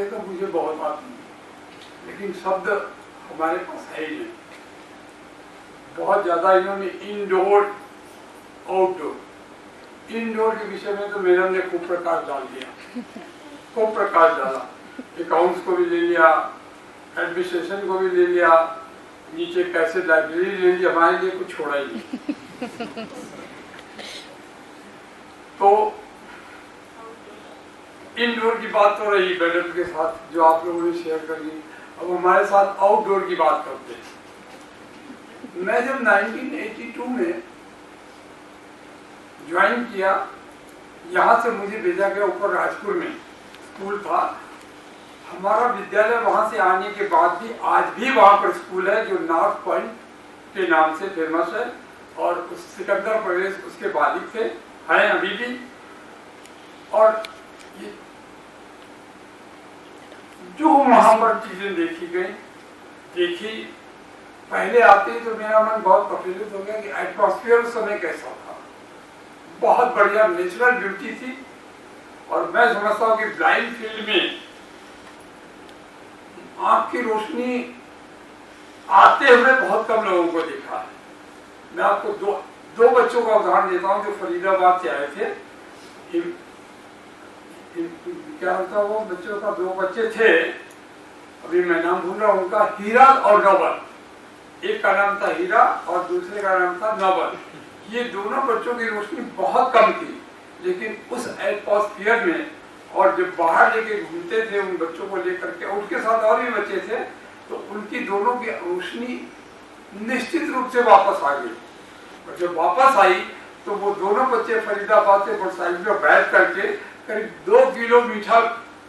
बातें तो मुझे बहुत आती हैं, लेकिन शब्द हमारे पास है ही नहीं। बहुत ज्यादा इन्होंने इंडोर आउटडोर, इंडोर के विषय में तो मैडम ने खूब प्रकाश डाल दिया, खूब प्रकाश डाला। अकाउंट्स को भी ले लिया, एडमिनिस्ट्रेशन को भी ले लिया, नीचे कैसे लाइब्रेरी ले लिया, हमारे लिए कुछ छोड़ा ही नहीं। तो इंडोर की बात तो रही मैडम के साथ जो आप लोगों ने शेयर कर ली। अब हमारे साथ आउटडोर की बात करते हैं। मैं जब 1982 में ज्वाइन किया, यहाँ से मुझे भेजा गया ऊपर राजपुर में स्कूल था हमारा विद्यालय। वहां से आने के बाद भी आज भी वहां पर स्कूल है जो नॉर्थ पॉइंट के नाम से फेमस है, और उस सिकंदर प्रवेश उसके मालिक थे, हैं अभी भी। और ये जो वहां पर चीजें देखी गई, देखी, पहले आते ही तो मेरा मन बहुत प्रफुल्लित हो गया कि एटमॉस्फेयर उस समय कैसा था। बहुत बढ़िया नेचुरल ब्यूटी थी। और मैं समझता हूँ कि ब्लाइंड फील्ड में आंख की रोशनी आते हुए बहुत कम लोगों को देखा है। मैं आपको दो बच्चों का उदाहरण देता हूँ जो फरीदाबाद से आए थे। क्या होता, वो बच्चों का 2 बच्चे थे, अभी मैं नाम भूल रहा हूँ उनका, हीरा और नवल। एक का नाम था हीरा और दूसरे का नाम था नवल। ये दोनों बच्चों की रोशनी बहुत कम थी, लेकिन उस एटमॉस्फेयर में, और जब बाहर लेके घूमते थे उन बच्चों को लेकर के, उनके साथ और भी बच्चे थे, तो उनकी दोनों की रोशनी निश्चित रूप से वापस आ गई। और जब वापस आई तो वो दोनों बच्चे फरीदाबाद से मोटरसाइकिल पर बैठ करके करीब 2 किलो मीठा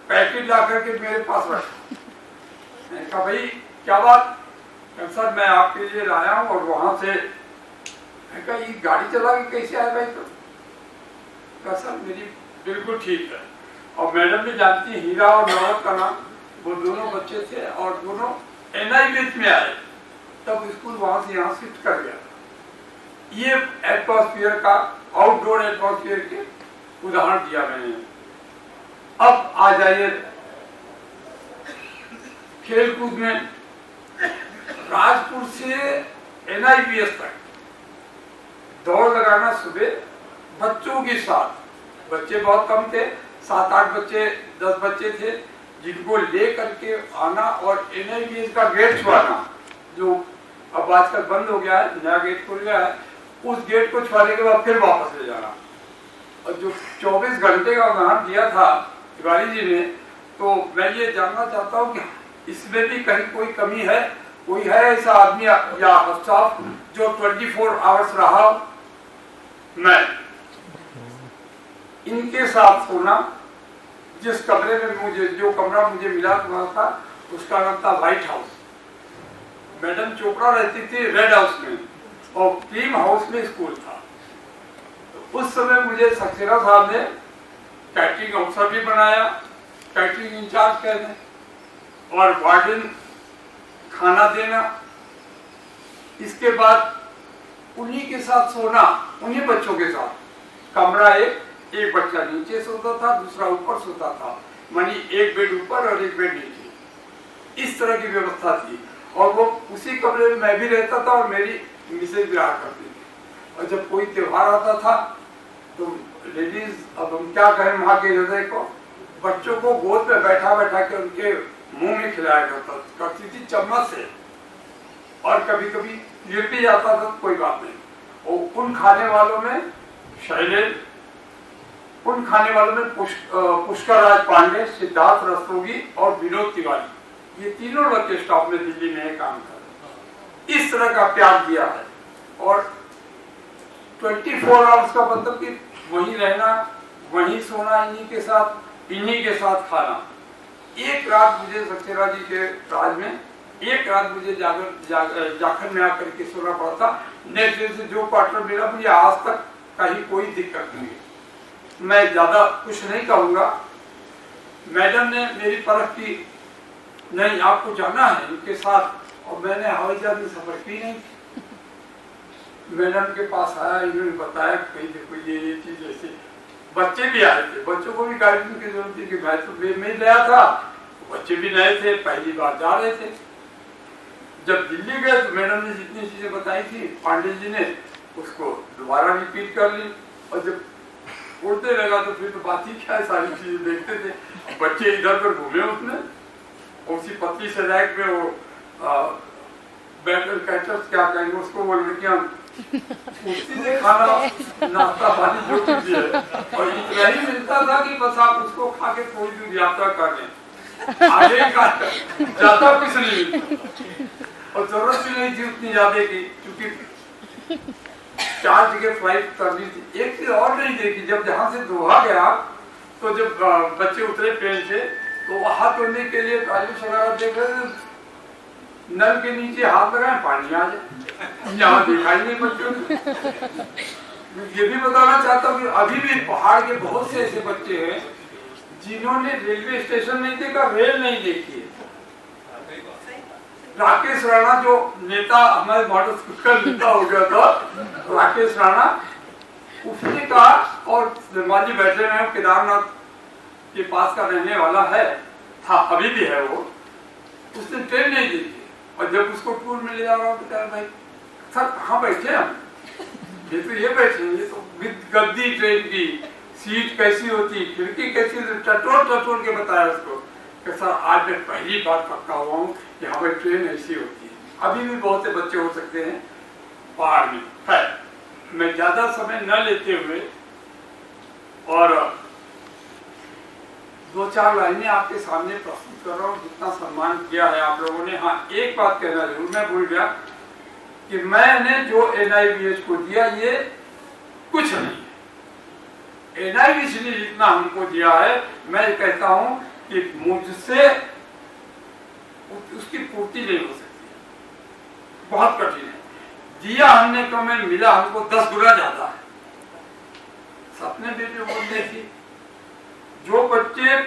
पैकेट ला करके मेरे पास रखा। मैंने कहा भाई क्या बात? सर मैं आपके लिए लाया हूँ। और वहां से मैं कहा ये गाड़ी चला के कैसे आया भाई? तो सर मेरी बिल्कुल ठीक है। और मैडम भी जानती है हीरा और नवल का नाम, वो दोनों बच्चे थे और दोनों NIBH में आए, तब स्कूल वहां से यहाँ शिफ्ट कर गया। ये एटमॉस्फेयर का, आउटडोर एटमॉस्फेयर के उदाहरण दिया मैंने। अब आ जाइए खेलकूद में। राजपुर से NIBH तक दौड़ लगाना सुबह बच्चों के साथ, बच्चे बहुत कम थे, 7-8 बच्चे 10 बच्चे थे, जिनको ले करके आना और NIBH का गेट छुआना, जो अब आजकल बंद हो गया है, नया गेट खुल गया है, उस गेट को छुआने के बाद फिर वापस ले जाना। और जो 24 घंटे का उदाहरण दिया था तिवारी जी ने, तो मैं ये जानना चाहता हूँ कि इसमें भी कहीं कोई कमी है? कोई है ऐसा आदमी या स्टाफ जो 24 आवर्स रहा? मैं इनके साथ सोना, जिस कमरे में मुझे, जो कमरा मुझे मिला हुआ था उसका नाम था व्हाइट हाउस। मैडम चोपड़ा रहती थी रेड हाउस में, और क्रीम हाउस में स्कूल था। तो उस समय मुझे सक्सेना साहब ने कैटरिंग अफसर भी बनाया, कैटरिंग इंचार्ज कहने, और वार्डन खाना देना। इसके बाद उन्हीं के साथ सोना, उन्हीं बच्चों के साथ। कमरा एक बच्चा नीचे सोता था, दूसरा ऊपर सोता था, मानी एक बेड ऊपर और एक बेड नीचे, इस तरह की व्यवस्था थी। और वो उसी कमरे में मैं भी रहता था और मेरी मिसेज भी रहा करती थी। और जब कोई त्योहार आता था तो लेडीज, अब हम क्या कहें, वहां के हृदय को, बच्चों को गोद में बैठा बैठा के उनके मुंह में खिलाया करती थी चम्मच से, और कभी कभी गिर भी जाता था, कोई बात नहीं। और उन खाने वालों में शैलेश, उन खाने वालों में पुष्कर राज पांडे, सिद्धार्थ रस्तोगी और विनोद तिवारी, ये तीनों लोग के स्टाफ में दिल्ली में काम कर, इस तरह का प्यार दिया है। और 24 आवर्स का मतलब कि वहीं रहना, वहीं सोना, इन्हीं के साथ, इन्हीं के साथ खाना। एक रात मुझे सक्सेना जी के राज में, एक रात मुझे जाखल में आकर के सोना पड़ा था। नेक्स्ट डे से जो क्वार्टर मिला मुझे आज तक कहीं कोई दिक्कत नहीं है। मैं ज्यादा कुछ नहीं कहूंगा। मैडम ने मेरी परख की, नहीं आपको जाना है इनके साथ, और मैंने हवाई जहाज में सफर की नहीं। मैडम के पास आया, इन्होंने बताया कहीं देखो ये चीज ऐसे। बच्चे भी आए थे, बच्चों को भी गाइडेंस की जरूरत थी कि मैं तो मैं लाया था, बच्चे भी नए थे, पहली बार जा रहे थे। जब दिल्ली गए तो मैडम ने जितनी चीजें बताई थी पांडे जी ने उसको दोबारा रिपीट कर ली, और जब उड़ते लगा तो फिर तो बात ही क्या है, सारी चीजें देखते थे। बच्चे इधर उधर घूमे उसमें, उसी पतली से रैक में वो बैटल कैचर्स क्या कहेंगे उसको, वो लड़कियां उसी से खाना नाश्ता पानी जो कीजिए, और इतना ही मिलता था कि बस आप उसको खा के थोड़ी दूर यात्रा कर लें, आगे का ज्यादा कुछ नहीं मिलता, और जरूरत भी नहीं थी उतनी ज्यादा की, क्योंकि 4 जगह फ्लाइट करनी थी। एक चीज और नहीं देखी, जब जहां से दोहा गया तो जब बच्चे उतरे प्लेन से तो हाथ धोने के लिए आयुष वगैरह देख रहे, नल के नीचे हाथ लगाए पानी आ जाए, यहाँ दिखाई नहीं बच्चों को। ये भी बताना चाहता हूँ कि अभी भी पहाड़ के बहुत से ऐसे बच्चे हैं जिन्होंने रेलवे स्टेशन नहीं देखा, रेल नहीं देखी है। राकेश राणा जो नेता हमारे मॉडल स्कूल का नेता हो गया था, राकेश राणा, उसने कहा, और निर्माली बैठे हैं केदारनाथ के पास का रहने वाला है, था अभी भी है वो, उसने ट्रेन नहीं देखी, और जब उसको टूर में ले जा रहा हूँ तो भाई सर कहाँ बैठे हम, ये तो ये बैठे, ये तो विद गद्दी ट्रेन की सीट कैसी होती, खिड़की कैसी, टटोल के बताया उसको कि सर आज मैं पहली बार पक्का हुआ हूँ यहाँ पर ट्रेन ऐसी होती है। अभी भी बहुत से बच्चे हो सकते हैं पहाड़ में है। मैं ज्यादा समय न लेते हुए और 2-4 लाइनें आपके सामने प्रस्तुत कर रहा हूँ, जितना सम्मान किया है आप लोगों ने। हाँ, एक बात कहना जरूर मैं भूल गया कि मैंने जो NIVH को दिया ये कुछ नहीं है। NIVH ने जितना हमको दिया है, मैं कहता हूँ कि मुझसे उसकी पूर्ति नहीं हो सकती, बहुत कठिन है। दिया हमने को में मिला हमको 10 गुना ज्यादा है। सपने में भी वो देखी, जो बच्चे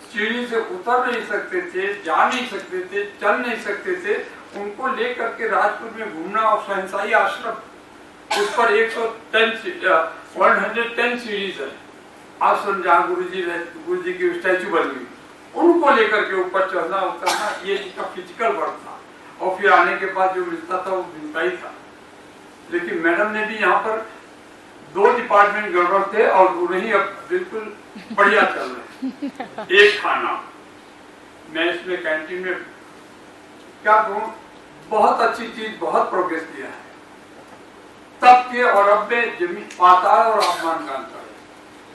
सीढ़ी से उतर नहीं सकते थे, जा नहीं सकते थे, चल नहीं सकते थे, उनको लेकर के राजपुर में घूमना, और शहंशाही आश्रम उस पर 110 सीढ़ीज है, आश्रम जहाँ गुरु जी की स्टैचू बनी हुई, उनको लेकर के ऊपर चढ़ना उतरना, ये इसका फिजिकल वर्क था। और फिर आने के बाद जो मिलता था वो मिलता ही था। लेकिन मैडम ने भी यहाँ पर 2 डिपार्टमेंट गड़बड़ थे और उन्हें अब बिल्कुल बढ़िया चल रहे। एक खाना, मैं इसमें कैंटीन में क्या कहूँ, बहुत अच्छी चीज, बहुत प्रोग्रेस किया है। तब के और अब में जमीन पाताल और आसमान का अंतर है,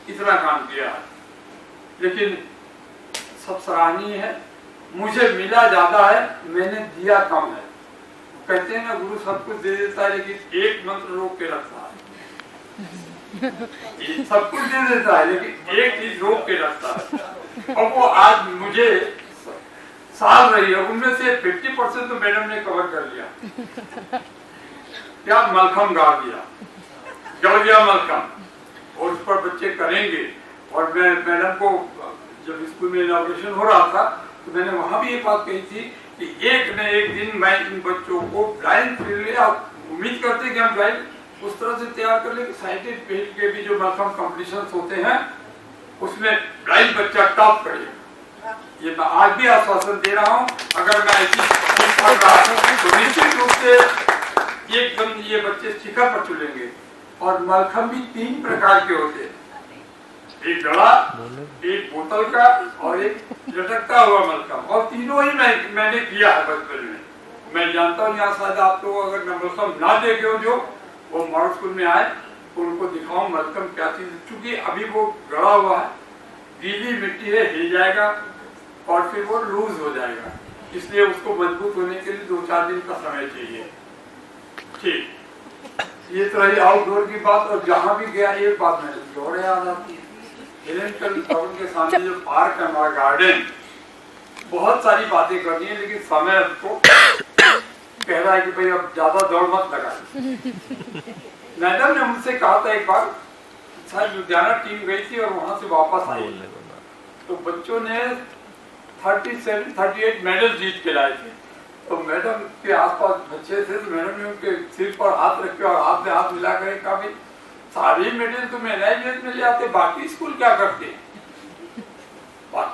इतना काम किया है। लेकिन सब सराहनीय है। मुझे मिला ज्यादा है, मैंने दिया कम है। कहते हैं ना गुरु सब कुछ दे देता है लेकिन एक मंत्र रोक के रखता है। सब कुछ दे देता है लेकिन एक चीज रोक के रखता है, और वो आज मुझे साल रही है। उनमें से 50% तो मैडम ने कवर कर लिया। क्या मलखम गा दिया, गड़ गया मलखम, और उस पर बच्चे करेंगे। और मैं मैडम को जब स्कूल में इनॉग्रेशन हो रहा था तो मैंने वहां भी ये बात कही थी कि एक न एक दिन मैं इन बच्चों को ब्लाइंड फील्ड, आप उम्मीद करते कि हम ब्लाइंड उस तरह से तैयार कर ले कि साइटेड फील्ड के भी जो मलखम कॉम्पिटिशन होते हैं उसमें ब्लाइंड बच्चा टॉप करेगा। ये मैं आज भी आश्वासन दे रहा हूँ। अगर मैं ऐसी पढ़ रहा तो निश्चित रूप से एकदम ये बच्चे शिखर पर चलेंगे। और मलखम भी 3 प्रकार के होते हैं, एक गला, एक बोतल का और एक लटकता हुआ मलखम, और तीनों ही मैंने किया है बचपन में। मैं जानता हूँ यहाँ शायद आप लोग अगर मलखम ना देखे हो, जो वो मॉडल स्कूल में आए तो उनको दिखाऊं मलखम क्या चीज। चूंकि अभी वो गड़ा हुआ है, गीली मिट्टी है, हिल जाएगा और फिर वो लूज हो जाएगा, इसलिए उसको मजबूत होने के लिए 2-4 दिन का समय चाहिए। ठीक, ये तो रही आउटडोर की बात। और जहाँ भी गया एक बात मैंने जोड़ याद आती है, एलेंटल टाउन के सामने जो पार्क है हमारा गार्डन, बहुत सारी बातें करनी है लेकिन समय आपको कह रहा है कि भाई अब ज्यादा दौड़ मत लगा। मैडम ने मुझसे कहा था एक बार, शायद लुधियाना टीम गई थी और वहां से वापस आई तो बच्चों ने 37-38 मेडल जीत के लाए थे। तो मैडम के आसपास बच्चे थे तो मैडम ने उनके सिर पर हाथ रखे और हाथ में हाथ मिला कर कहा भाई सारी मेडल तो NIVH में ले आते, बाकी स्कूल क्या करते हैं?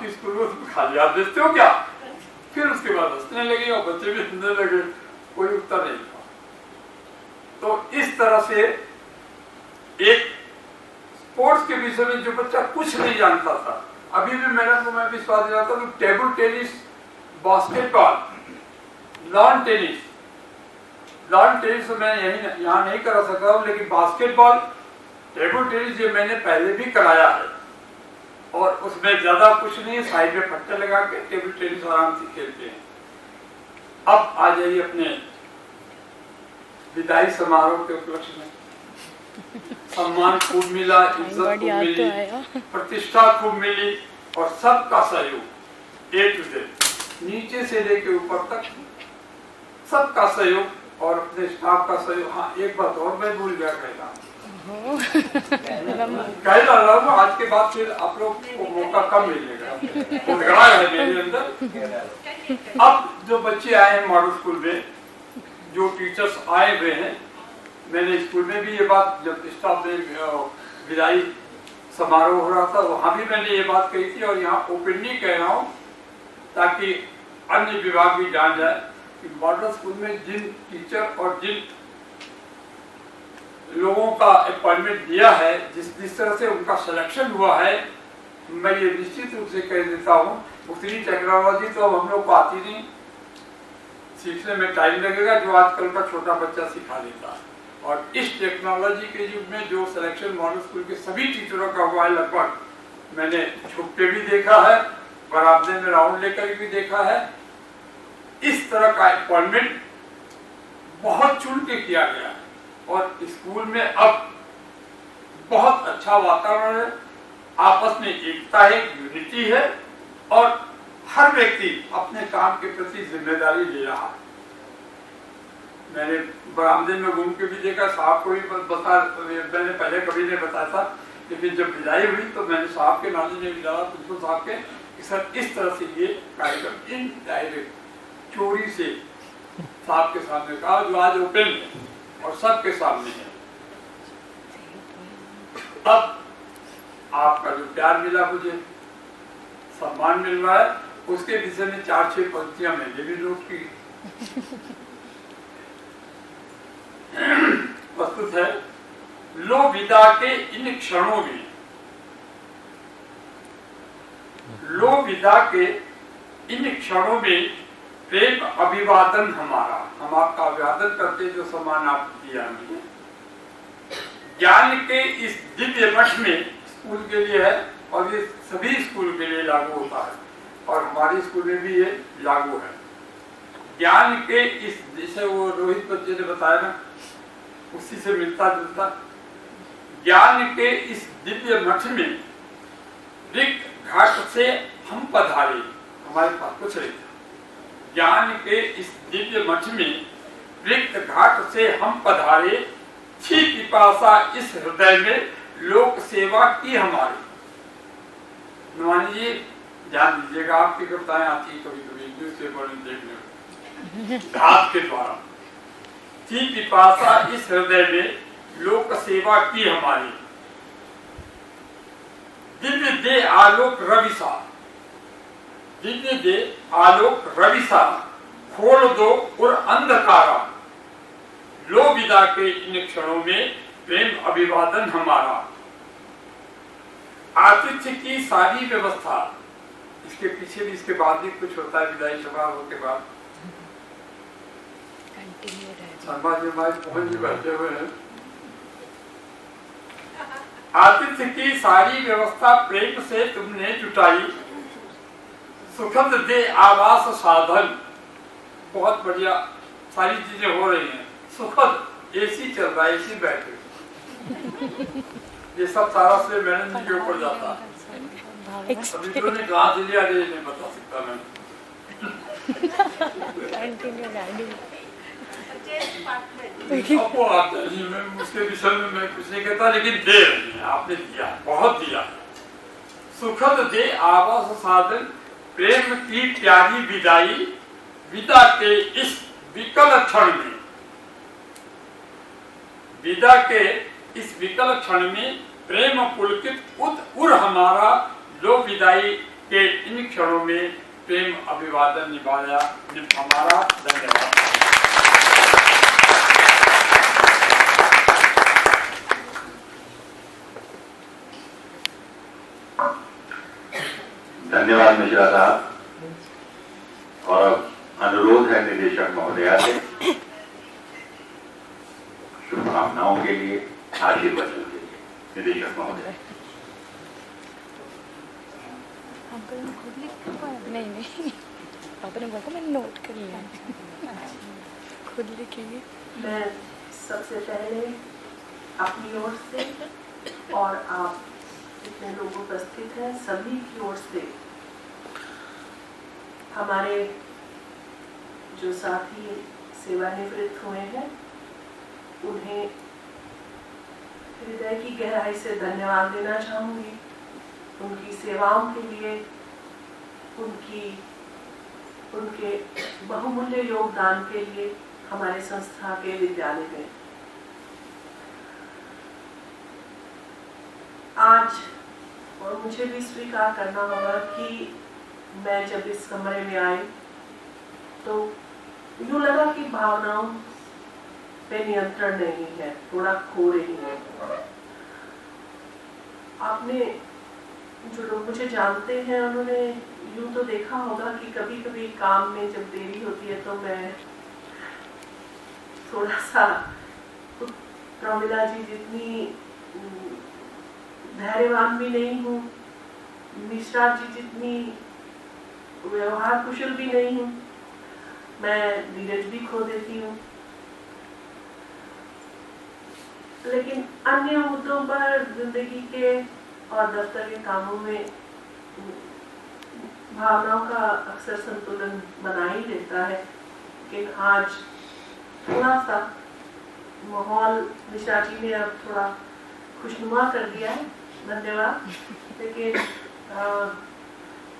आपकी स्कूल में तुम खाली हाथ भेजते हो क्या? फिर उसके बाद हंसने लगे और बच्चे भी हंसने लगे, कोई उत्तर नहीं था। तो इस तरह से एक स्पोर्ट्स के विषय में जो बच्चा कुछ नहीं जानता था, अभी भी मैडम को मैं विश्वास दिलाता हूँ, table tennis, basketball, lawn tennis तो मैं यहाँ नहीं करा सकता हूँ, लेकिन बास्केटबॉल, टेबल टेनिस ये मैंने पहले भी कराया है और उसमें ज्यादा कुछ नहीं, साइड में पट्टे लगा के टेबल टेनिस आराम से खेलते हैं। अब आ जाइए अपने विदाई समारोह के उपलक्ष्य में। सम्मान खूब मिला, इज्जत खूब मिली, प्रतिष्ठा खूब मिली और सबका सहयोग ए टू जेड, नीचे से लेके ऊपर तक सबका सहयोग और अपने स्टाफ का सहयोग। हाँ, एक बात और मैं भूल गया कहना, कह रहा हूँ आज के बाद फिर आप लोग को मौका कम मिलेगा है मेरे अंदर। अब जो बच्चे आए हैं मॉडल स्कूल में, जो टीचर्स आए हुए हैं, मैंने स्कूल में भी ये बात, जब स्टाफ में विदाई समारोह हो रहा था वहां भी मैंने ये बात कही थी और यहाँ ओपनली कह रहा हूँ ताकि अन्य विभाग भी जान जाए कि मॉडल स्कूल में जिन टीचर और जिन लोगों का अपॉइंटमेंट दिया है, जिस तरह से उनका सिलेक्शन हुआ है, मैं ये निश्चित रूप से कह देता हूँ, उतनी टेक्नोलॉजी तो हम लोग को आती नहीं, सीखने में टाइम लगेगा जो आजकल का छोटा बच्चा सिखा देता है। और इस टेक्नोलॉजी के युग में जो सिलेक्शन मॉडल स्कूल के सभी टीचरों का हुआ है, लगभग मैंने छुप के भी देखा है, बरामदे में राउंड लेकर भी देखा है, इस तरह का अपॉइंटमेंट बहुत चुन के किया गया है और स्कूल में अब बहुत अच्छा वातावरण है, आपस में एकता है, यूनिटी है और हर व्यक्ति अपने काम के प्रति जिम्मेदारी ले रहा है। मैंने बरामदे में घूम के भी देखा, साहब को भी मैंने पहले कभी नहीं बताया था, लेकिन जब विदाई हुई तो मैंने साहब के नाते ने विदाया प्रिंसिपल साहब के कि सर इस तरह से ये कार्यक्रम इन डायरेक्ट चोरी से साहब के सामने कहा, जो आज ओपन है और सबके सामने है। अब आपका जो प्यार मिला, मुझे सम्मान मिल रहा है, उसके विषय में 4-6 पंक्तियां मैंने भी नोट की। प्रस्तुत है, लो विदा के इन क्षणों में, लो विदा के इन क्षणों में प्रेम अभिवादन हमारा, हम आपका अभिवादन करते जो सम्मान आप दिया हमें। ज्ञान के इस दिव्य मठ में, स्कूल के लिए है और ये सभी स्कूल के लिए लागू होता है और हमारे स्कूल में भी ये लागू है। ज्ञान के इस, जैसे वो रोहित बच्चे ने बताया ना, उसी से मिलता जुलता, ज्ञान के इस दिव्य मठ में रिक्त घाट से हम पधारे, हमारे पास कुछ नहीं था। ज्ञान के इस दिव्य मठ में रिक्त घाट से हम पधारे, थी पिपासा इस हृदय में लोक सेवा की हमारी। नुमानी जी ध्यान दीजिएगा, आपकी कविताएं आती कभी कभी न्यूज़पेपर में देखने घात के द्वारा। थी पिपासा इस हृदय में लोक सेवा की हमारी, दिव्य दे आलोक रविसा, दिव्य दे आलोक रविसा, खोल दो और अंधकारा, लो विदा के इन क्षणों में प्रेम अभिवादन हमारा। आतिथ्य की सारी व्यवस्था, इसके पीछे भी इसके बाद भी कुछ होता है विदाई समारोह के बाद। पहुंच बैठे हुए हैं। आतिथ्य की सारी व्यवस्था प्रेम से तुमने जुटाई, सुखद दे आवास साधन, बहुत बढ़िया सारी चीजें हो रही हैं, सुखद एसी चल रहा है, एसी बैठे, ये सब सारा से मैडम जी के ऊपर जाता है। अभी तो ने कहा से लिया नहीं बता सकता मैं। आपको आप मैं उसके विषय में मैं कुछ नहीं कहता, लेकिन दे रही है, आपने दिया, बहुत दिया। सुखद दे आवास साधन, प्रेम की प्यारी विदाई, विदा के इस विकल क्षण में, विदा के इस विकल क्षण में प्रेम पुलकित उर हमारा, लो विदाई कि इन क्षणों में प्रेम अभिवादन निभाया हमारा। धन्यवाद। धन्यवाद मिश्रा साहब। और अनुरोध है निदेशक महोदया से शुभकामनाओं के लिए, आशीर्वचन के लिए। निदेशक महोदय। नहीं आपने बोला था मैं नोट कर लिया, खुद लिखेंगे। मैं सबसे पहले अपनी ओर से और आप जितने लोग उपस्थित हैं सभी की ओर से हमारे जो साथी सेवानिवृत्त हुए हैं उन्हें हृदय की गहराई से धन्यवाद देना चाहूँगी, उनकी सेवाओं के लिए, उनके बहुमूल्य योगदान के लिए हमारे संस्था के विद्यालय में। आज और मुझे भी स्वीकार करना होगा कि मैं जब इस कमरे में आई तो यूं लगा कि भावनाओं पे नियंत्रण नहीं है, थोड़ा खो रही है। आपने जो लोग मुझे जानते हैं उन्होंने यूं तो देखा होगा कि कभी कभी काम में जब देरी होती है तो मैं थोड़ा सा प्रमिला जी जितनी धैर्यवान भी नहीं हूँ, मिश्रा जी जितनी व्यवहार कुशल भी नहीं हूँ, मैं धीरज भी खो देती हूँ। लेकिन अन्य मुद्दों पर जिंदगी के और दफ्तर के कामों में भावनाओं का अक्सर संतुलन बना ही रहता है। लेकिन आज थोड़ा सा माहौल मिश्रा जी ने अब थोड़ा खुशनुमा कर दिया है, धन्यवाद। लेकिन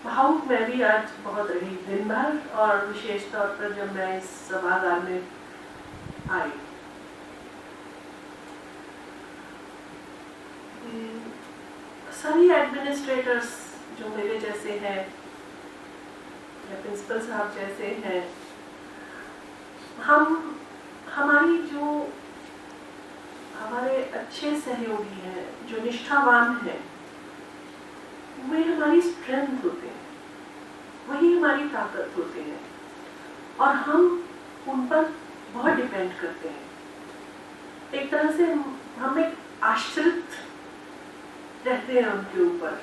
भावुक मैं भी आज बहुत रही दिन भर, और विशेष तौर पर जब मैं इस सभागार में आई। सभी एडमिनिस्ट्रेटर्स जो मेरे जैसे हैं या प्रिंसिपल साहब जैसे हैं, हमारी जो हमारे अच्छे सहयोगी हैं, जो निष्ठावान हैं, वे हमारी स्ट्रेंथ होते हैं, वही हमारी ताकत होते हैं, और हम उन पर बहुत डिपेंड करते हैं। एक तरह से हम एक आश्रित रहते हैं उनके ऊपर,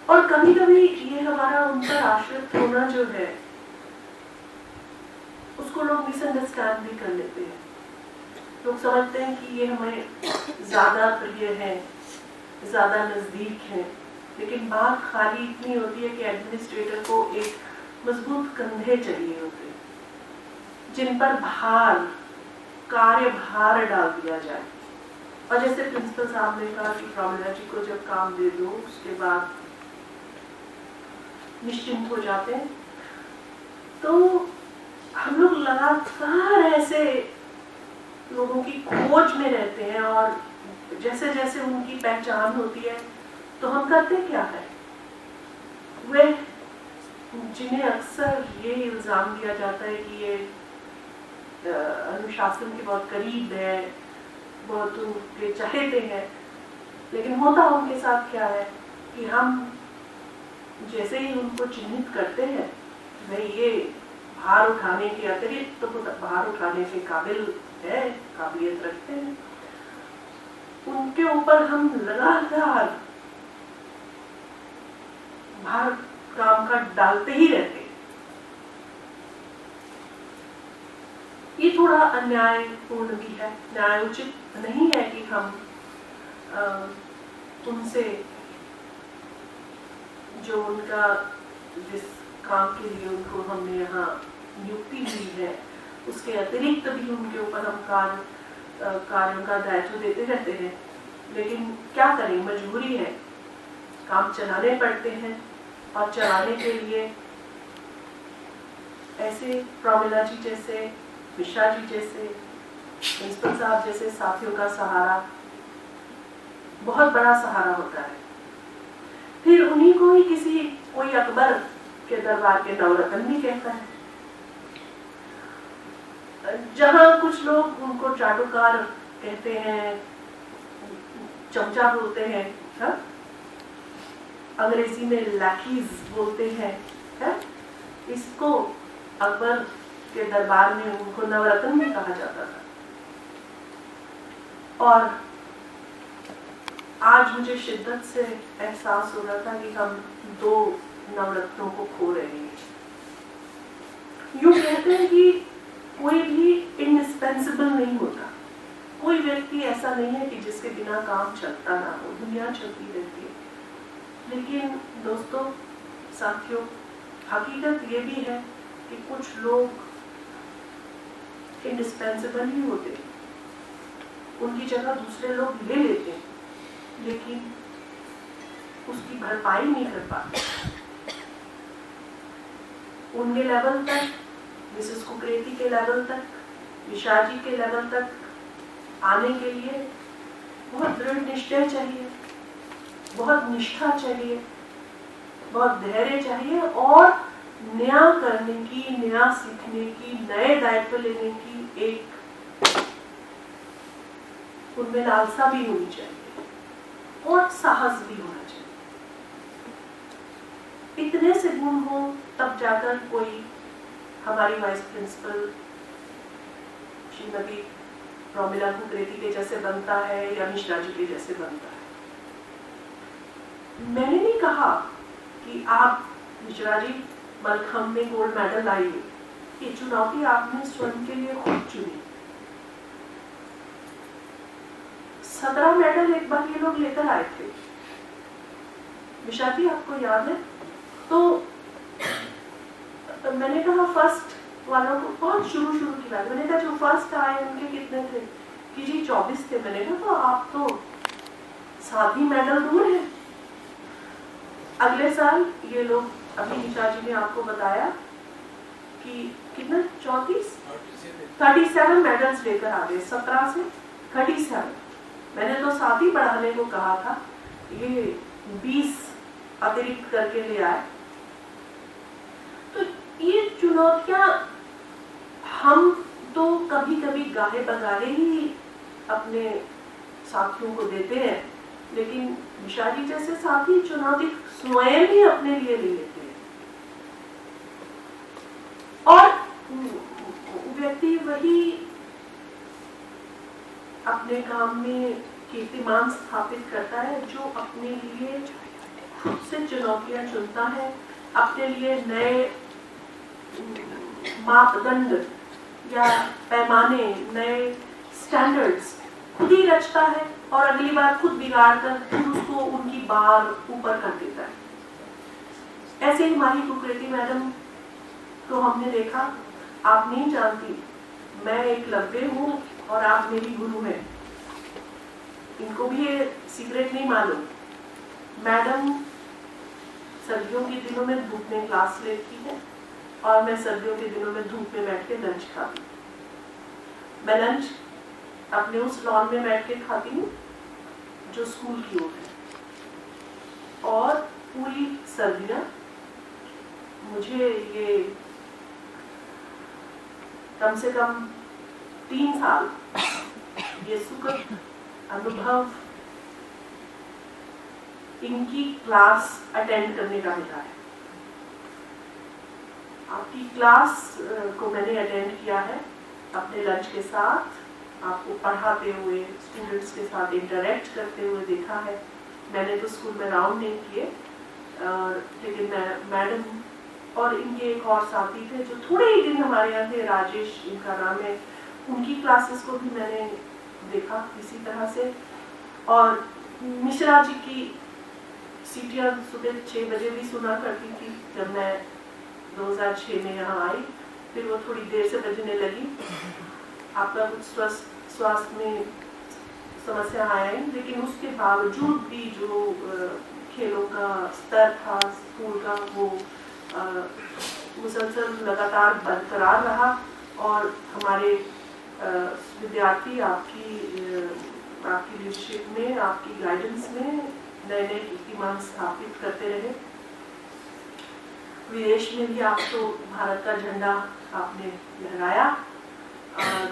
और कभी कभी ये हमारा उन पर आश्रित होना जो है उसको लोग मिसअंडरस्टैंड भी कर लेते हैं। लोग समझते हैं कि ये हमें ज्यादा प्रिय है, ज्यादा नजदीक है, लेकिन बात खाली इतनी होती है कि एडमिनिस्ट्रेटर को एक मजबूत कंधे चाहिए होते हैं जिन पर कार्य भार डाल दिया जाए। और जैसे प्रिंसिपल साहब ने कहा कि प्रमिला जी को जब काम दे दो उसके बाद निश्चिंत हो जाते हैं, तो हम लोग लगातार ऐसे लोगों की खोज में रहते हैं, और जैसे जैसे उनकी पहचान होती है तो हम करते क्या है, वे जिन्हें अक्सर ये इल्जाम दिया जाता है कि ये अनुशासन के बहुत करीब है, बहुत उनके चाहते हैं, लेकिन होता उनके साथ क्या है कि हम जैसे ही उनको चिन्हित करते हैं भाई ये भार उठाने के अतिरिक्त तो भार उठाने के काबिल है, काबिलियत रखते हैं, उनके ऊपर हम लगातार भार काम का डालते ही रहते हैं। ये थोड़ा अन्यायपूर्ण भी है, न्यायोचित नहीं है कि हम उनसे जो उनका जिस काम के लिए उनको हमने यहाँ नियुक्ति दी है उसके अतिरिक्त भी उनके ऊपर हम कार्यों का दायित्व देते रहते हैं। लेकिन क्या करें, मजबूरी है, काम चलाने पड़ते हैं, और चलाने के लिए ऐसे प्रमिला जी जैसे, मिश्रा जी जैसे, प्रिंसिपल साहब जैसे साथियों का सहारा बहुत बड़ा सहारा होता है। फिर उन्हीं को ही कोई अकबर के दरबार के नवरत्न भी कहता है। जहां कुछ लोग उनको चाटुकार कहते हैं, चमचा बोलते हैं, हा? अंग्रेजी में लैकीज बोलते हैं, हा? इसको अकबर के दरबार में उनको नवरत्न भी कहा जाता था। और आज मुझे शिद्दत से एहसास हो रहा था कि हम 2 नवरत्नों को खो रहे हैं। यूं कहते हैं कि कोई भी इंडिस्पेंसिबल नहीं होता, कोई व्यक्ति ऐसा नहीं है कि जिसके बिना काम चलता ना हो, दुनिया चलती रहती है। लेकिन दोस्तों, साथियों, हकीकत ये भी है कि कुछ लोग इंडिस्पेंसिबल ही होते हैं, उनकी जगह दूसरे लोग ले लेते हैं, लेकिन उसकी भरपाई नहीं कर पाते। उनके लेवल तक, मिसेस कुकरेती के लेवल तक, विशाल जी के लेवल तक आने के लिए बहुत दृढ़ निश्चय चाहिए, बहुत निष्ठा चाहिए, बहुत धैर्य चाहिए और नया करने की, नया सीखने की, नए दायित्व लेने की एक उनमें लालसा भी होनी चाहिए और साहस भी होना चाहिए। इतने से गुण हो तब जाकर कोई हमारी वाइस प्रिंसिपल श्रीमती रोमिला कुकरेती के जैसे बनता है या मिश्रा जी के जैसे बनता है। मैंने नहीं कहा कि आप मिश्रा जी मलखम्ब में गोल्ड मेडल लाइए, ये चुनौती आपने स्वयं के लिए खुद चुनी। 17 मेडल एक बार ये लोग लेकर आए थे, मिश्रा जी आपको याद है? तो मैंने कहा फर्स्ट वालों को, बहुत शुरू की बात, मैंने कहा जो फर्स्ट आए उनके कितने थे? कि जी 24 थे। मैंने कहा तो आप तो 7 ही मेडल दूर है। अगले साल ये लोग, अभी निशा जी ने आपको बताया कि कितना 37 मेडल्स लेकर आ गए, 17 से 37। मैंने तो 7 ही बढ़ाने को कहा था, ये 20 अतिरिक्त करके ले आए। तो ये चुनौतियां हम तो कभी कभी गाहे बगाहे ही अपने साथियों को देते हैं, लेकिन निशा जी जैसे साथी चुनौती स्वयं ही अपने लिए ले लेते हैं और व्यक्ति वही अपने काम में कीर्तिमान स्थापित करता है जो अपने लिए खुद से चुनौतियां चुनता है, अपने लिए नए मापदंड या पैमाने, नए स्टैंडर्ड्स खुद ही रचता है और अगली बार खुद बिगाड़ कर खुद उसको उनकी बार ऊपर कर देता है। ऐसे ही हमारी कुकरेती मैडम तो हमने देखा, आप नहीं जानती, मैं एक लव्य हूँ और आप मेरी गुरु हैं, इनको भी ये सीक्रेट नहीं मालूम। मैडम सर्दियों के दिनों में धूप में क्लास लेती है और मैं सर्दियों के दिनों में धूप में बैठ के लंच खाती हूँ। मैं लंच अपने उस लॉन में बैठ के खाती हूँ जो स्कूल की ओर है और पूरी सर्दियाँ मुझे ये कम से कम 3 साल ये सुखद अनुभव इनकी क्लास अटेंड करने का मिला है। आपकी क्लास को मैंने अटेंड किया है अपने लंच के साथ, आपको पढ़ाते हुए, स्टूडेंट्स के साथ इंटरेक्ट करते हुए देखा है। मैंने तो स्कूल में राउंड नहीं किए, लेकिन मैं मैडम और इनके एक और साथी थे जो थोड़े ही दिन हमारे यहाँ थे, राजेश इनका नाम है, उनकी क्लासेस को भी मैंने देखा इसी तरह से। और मिश्रा जी की सीटियाँ सुबह 6 बजे भी सुना करती थी जब मैं 2006 में यहाँ आई, फिर वो थोड़ी देर से बजने लगी। आपका कुछ स्वास्थ्य में समस्या आया है, लेकिन उसके बावजूद भी जो खेलों का स्तर था स्कूल का, वो मुसलसल लगातार बरकरार रहा और हमारे विद्यार्थी आपकी लीडरशिप में, आपकी गाइडेंस में नए नए कीर्तिमान स्थापित करते रहे। विदेश में भी आप तो भारत का झंडा आपने लहराया और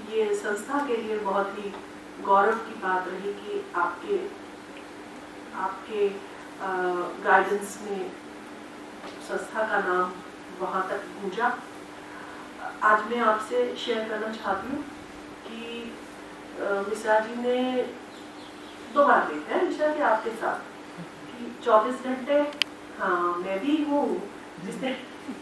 ये संस्था के लिए बहुत ही गौरव की बात रही कि आपके गाइडेंस में संस्था का नाम वहाँ तक गूंजा। आज मैं आपसे शेयर करना चाहती हूँ कि मिश्रा जी ने 2 बार देखा है मिश्रा जी आपके साथ कि 24 घंटे। हाँ, मैं भी हूँ जिसने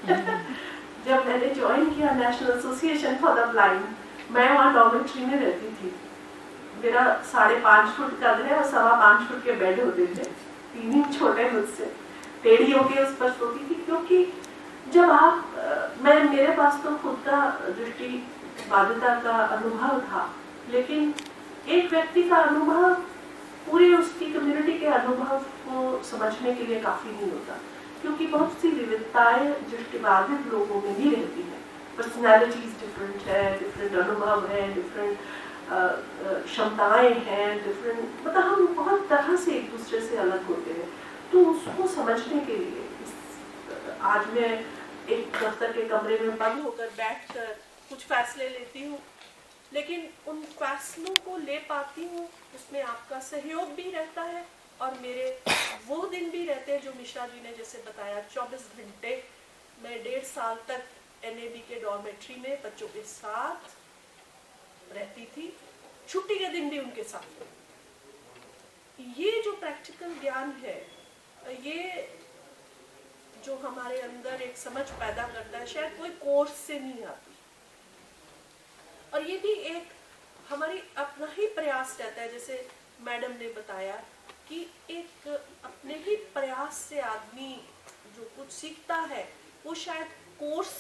जब मैंने ज्वाइन किया national association for the blind, मैं वहाँ डॉर्मेट्री में रहती थी। मेरा 5.5 फुट कद है और 5.25 फुट के बेड होते थे, 3 इंच छोटे मुझसे, टेढ़ी होके उस पर सोती थी। क्योंकि जब मेरे पास तो खुद का दृष्टि बाधिता का अनुभव था, लेकिन एक व्यक्ति का अनुभव पूरी उसकी कम्युनिटी के अनुभव को समझने के लिए काफी नहीं होता, क्योंकि बहुत सी विविधताएं दृष्टिबाधित लोगों में भी रहती है। पर्सनैलिटीज डिफरेंट है, डिफरेंट अनुभव है, डिफरेंट क्षमताएं हैं, डिफरेंट मतलब हम बहुत तरह से एक दूसरे से अलग होते हैं। तो उसको समझने के लिए आज मैं एक दफ्तर के कमरे में बंद होकर बैठकर कुछ फैसले लेती हूँ, लेकिन उन फैसलों को ले पाती हूँ उसमें आपका सहयोग भी रहता है और मेरे वो दिन भी रहते हैं जो मिश्रा जी ने जैसे बताया 24 घंटे मैं 1.5 साल तक NAB के डॉर्मेट्री में बच्चों के साथ रहती थी, छुट्टी के दिन भी उनके साथ। ये जो प्रैक्टिकल ज्ञान है, ये जो हमारे अंदर एक समझ पैदा करता है, शायद कोई कोर्स से नहीं आती। और ये भी एक हमारी अपना ही प्रयास रहता है, जैसे मैडम ने बताया कि एक अपने ही प्रयास से आदमी जो कुछ सीखता है वो शायद कोर्स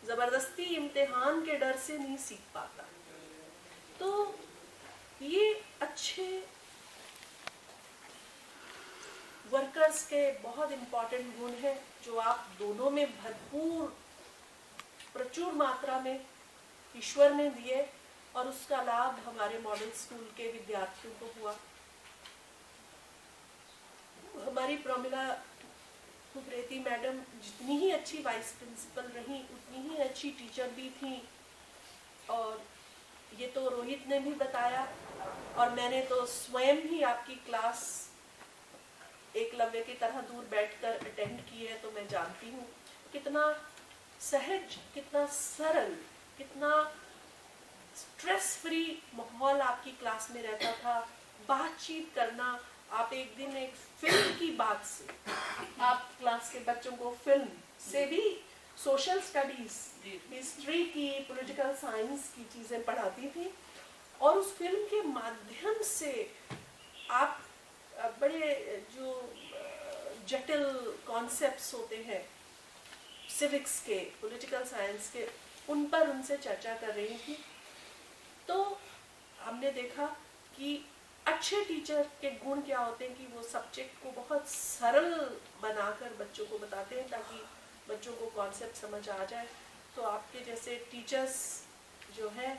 जबरदस्ती इम्तिहान के डर से नहीं सीख पाता। तो ये अच्छे वर्कर्स के बहुत इम्पोर्टेंट गुण हैं जो आप दोनों में भरपूर प्रचुर मात्रा में ईश्वर ने दिए और उसका लाभ हमारे मॉडल स्कूल के विद्यार्थियों को हुआ। हमारी प्रमिला कुकरेती मैडम जितनी ही अच्छी वाइस प्रिंसिपल रही उतनी ही अच्छी टीचर भी थी, और ये तो रोहित ने भी बताया और मैंने तो स्वयं ही आपकी क्लास एकलव्य की तरह दूर बैठकर अटेंड की है, तो मैं जानती हूँ कितना सहज, कितना सरल, कितना स्ट्रेस फ्री माहौल आपकी क्लास में रहता था। बातचीत करना, आप एक दिन एक फिल्म की बात से आप क्लास के बच्चों को फिल्म से भी सोशल स्टडीज, हिस्ट्री की, पॉलिटिकल साइंस की चीजें पढ़ाती थी, और उस फिल्म के माध्यम से आप बड़े जो जटिल कॉन्सेप्ट्स होते हैं सिविक्स के, पॉलिटिकल साइंस के, उन पर उनसे चर्चा कर रही थी। तो हमने देखा कि अच्छे टीचर के गुण क्या होते हैं कि वो सब्जेक्ट को बहुत सरल बनाकर बच्चों को बताते हैं ताकि बच्चों को कॉन्सेप्ट समझ आ जाए। तो आपके जैसे टीचर्स जो हैं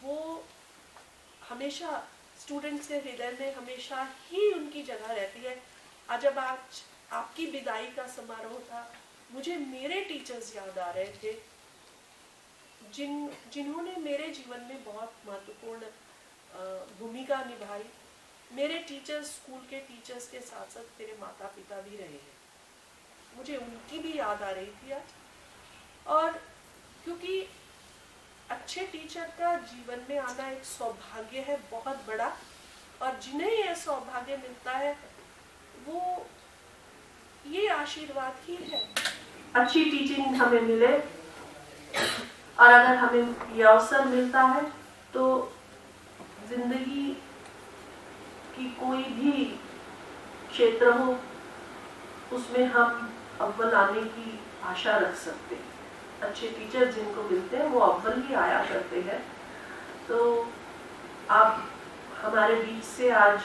वो हमेशा स्टूडेंट्स के हृदय में हमेशा ही उनकी जगह रहती है। जब आज आपकी विदाई का समारोह था, मुझे मेरे टीचर्स याद आ रहे थे जिन्होंने मेरे जीवन में बहुत महत्वपूर्ण भूमिका निभाई। मेरे टीचर्स, स्कूल के टीचर्स के साथ साथ मेरे माता पिता भी रहे हैं, मुझे उनकी भी याद आ रही थी आज। और क्योंकि अच्छे टीचर का जीवन में आना एक सौभाग्य है बहुत बड़ा, और जिन्हें यह सौभाग्य मिलता है वो ये आशीर्वाद ही है। अच्छी टीचिंग हमें मिले, और अगर हमें यह अवसर मिलता है तो जिंदगी की कोई भी क्षेत्र हो उसमें हम अव्वल आने की आशा रख सकते हैं। अच्छे टीचर जिनको मिलते हैं वो अव्वल ही आया करते हैं। तो आप हमारे बीच से आज